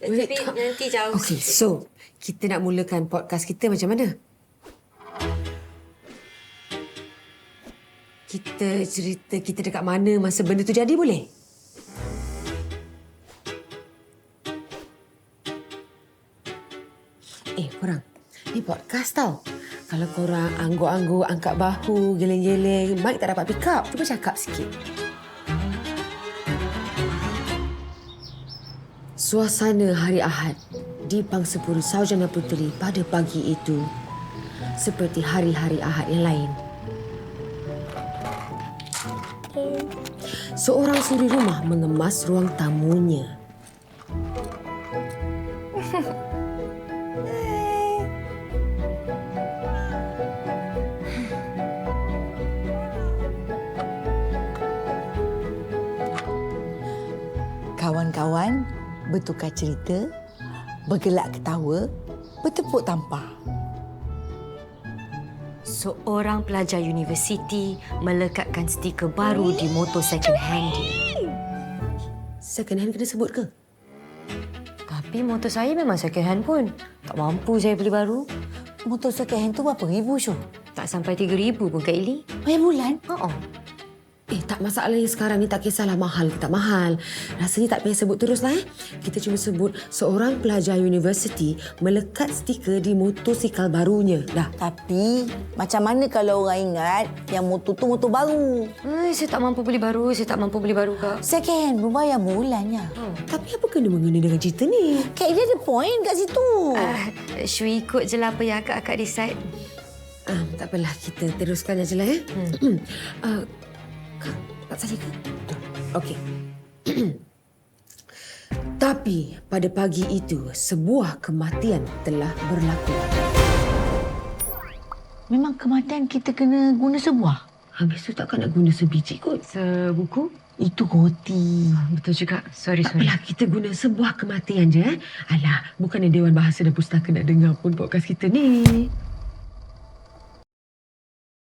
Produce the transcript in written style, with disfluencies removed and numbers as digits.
Tapi nanti jauh. Okey, so kita nak mulakan podcast kita macam mana? Kita cerita kita dekat mana masa benda tu jadi boleh? Korang, ni podcast tau. Kalau korang angguk-angguk, angkat bahu, geleng-geleng, mic tak dapat pick up, cuba cakap sikit. Suasana hari Ahad di Pangsapuri Saujana Puteri pada pagi itu seperti hari-hari Ahad yang lain. Seorang suri rumah mengemas ruang tamunya. Kawan-kawan bertukar cerita, bergelak ketawa, bertepuk tampar. Seorang pelajar universiti melekatkan stiker baru di motor second hand dia. Second hand kena sebut ke? Tapi motor saya memang second hand pun. Tak mampu saya beli baru. Motor second hand tu berapa ribu, Syul? Tak sampai 3,000 pun, Kak Ili. Bayar bulan? Tak masalahnya sekarang ni tak kisahlah mahal ke tak mahal. Rasanya tak payah sebut teruslah. Kita cuma sebut seorang pelajar universiti melekat stiker di motosikal barunya. Dah. Tapi macam mana kalau orang ingat yang motor tu motor baru? Saya tak mampu beli baru. Saya tak mampu beli baru, Kak. Second hand pun bayar bulannya. Tapi apa kena-mengena dengan cerita ni? Kak dia ada point kat situ. Shui ikut je lah apa yang akak decide. Tak apalah, kita teruskan aja lah. Tak saja ke? Okey. Tapi pada pagi itu, sebuah kematian telah berlaku. Memang kematian kita kena guna sebuah? Habis tu takkan nak guna sebiji kot. Sebuku? Itu roti. Betul juga. Sorry. Apalah, kita guna sebuah kematian je. Alah, bukannya Dewan Bahasa dan Pustaka nak dengar pun podcast kita ni.